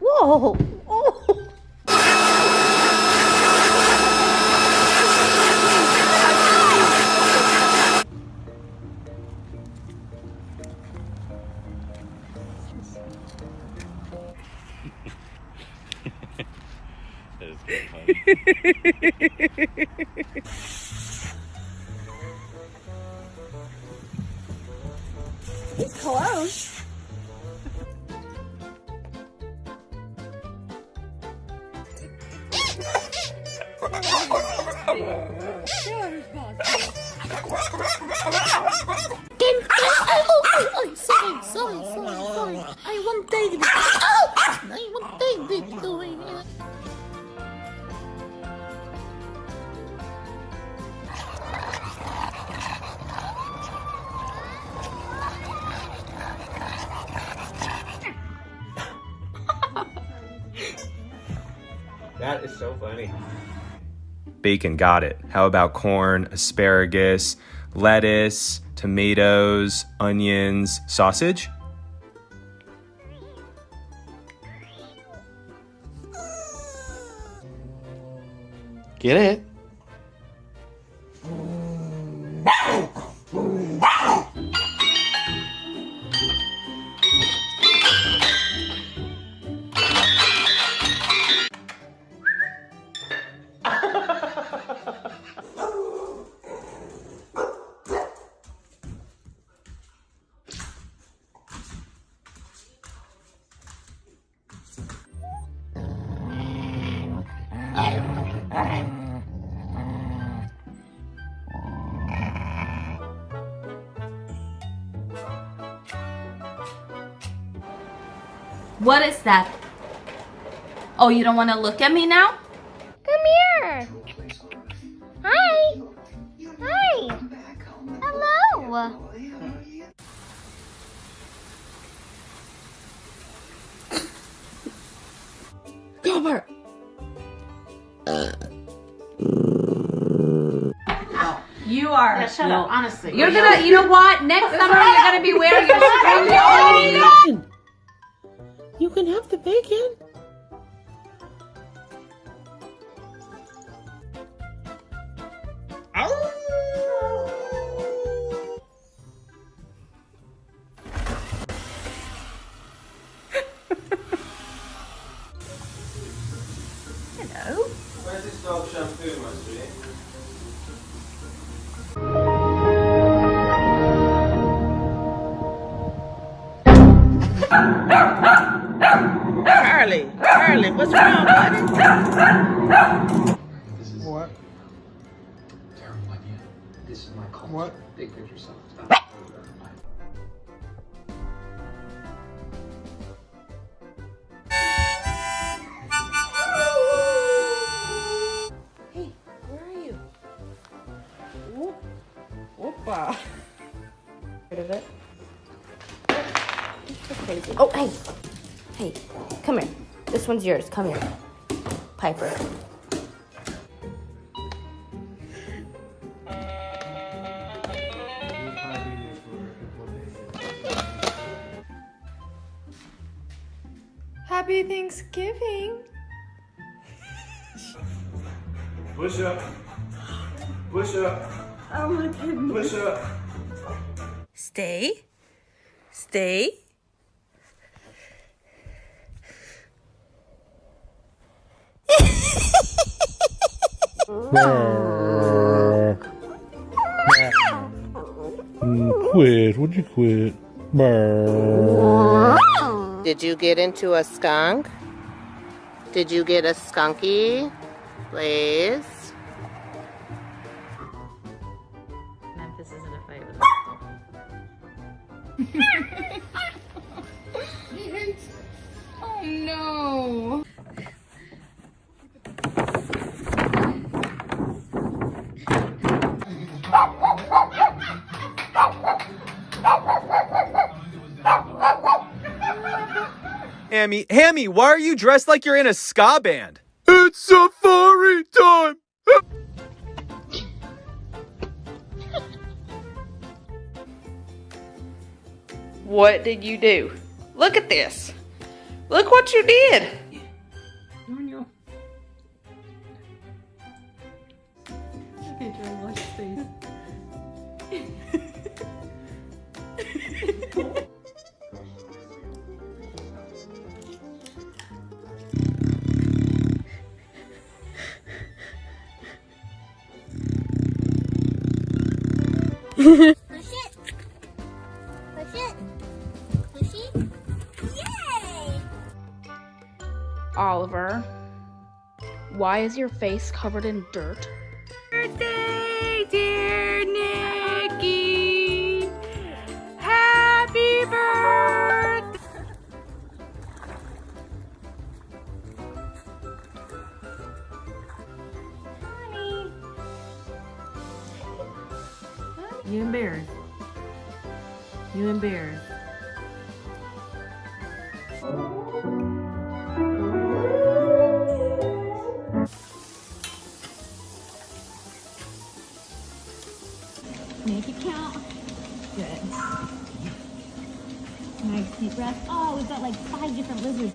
Whoa! Oh. That is kind of funny. He's close. Sorry. I want baby. I want baby doing it. That is so funny. Bacon, got it. How about corn, asparagus, lettuce, tomatoes, onions, sausage? Get it? What is that? Oh, you don't want to look at me now? Come here. Hi. Hi. Hello. Gomer. You are. Yeah, shut up, honestly. You're gonna, you know what? Next summer you're gonna be wearing your string. You can have the bacon. Hello. Where's this dog shampoo, my sweetie? Charlie, what's wrong, buddy? This is What? terrible idea. This is my call. What? Big picture stuff. Stop. Hey, where are you? Opa. Rid of it. You're so crazy. Oh, hey. Hey, come here. This one's yours. Come here. Piper. Happy Thanksgiving. Push up. Push up. Oh my goodness. Push up. Stay. Stay. Quit. Would you quit? Did you get into a skunk? Did you get a skunky? Please. Memphis isn't a fight with Oh no. Hammy, why are you dressed like you're in a ska band? It's safari time! What did you do? Look at this. Look what you did. Okay, Charlie, watch his face. Push it. Push it. Push it. Yay! Oliver, why is your face covered in dirt? Birthday, dear Nikki. Happy birthday. You embarrassed. You embarrassed. Make it count. Good. Nice deep breath. Oh, we've got like 5 different lizards.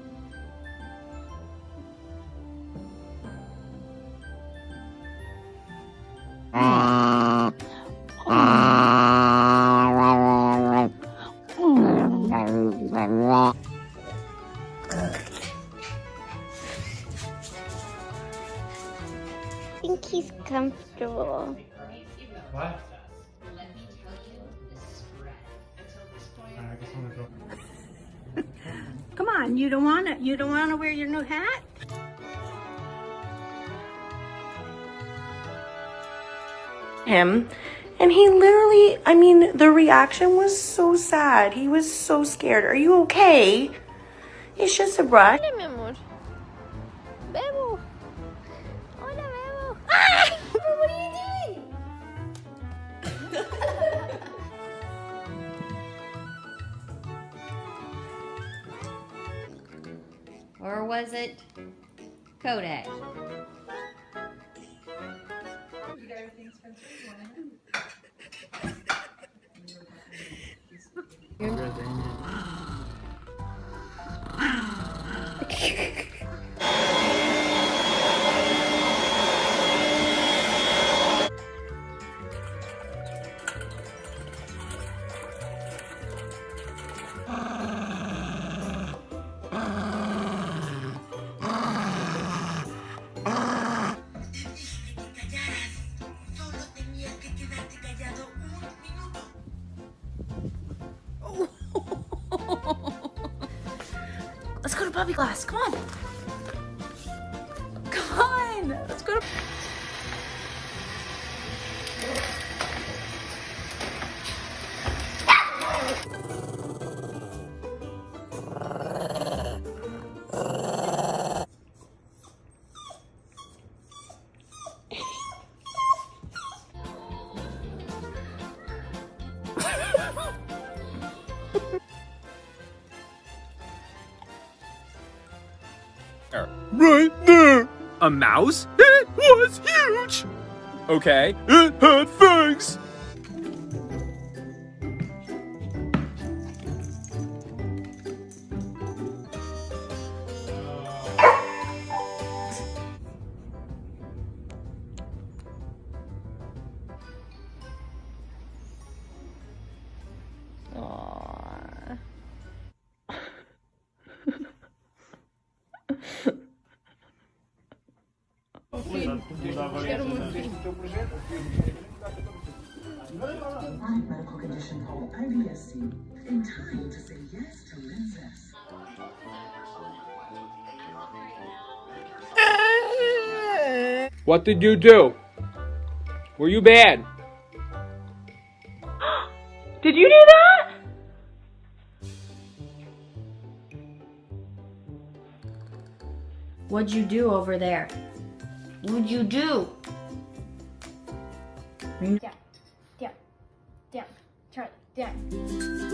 I think he's comfortable. What? Come on, you don't wanna wear your new hat? Him, and he literally, I mean, the reaction was so sad. He was so scared. Are you okay? It's just a brush. Hola, mi amor. Bebo. Hola, Bebo. Ah! What are you doing? Or was it Kodak? Let's go to puppy class. Come on. Come on. Let's go to. Right there! A mouse? It was huge! Okay, it had fangs! Medical condition called IBS in time to say yes to lenses. What did you do? Were you bad? Did you do that? What'd you do over there? What'd you do? Down, down, down, Charlie, down.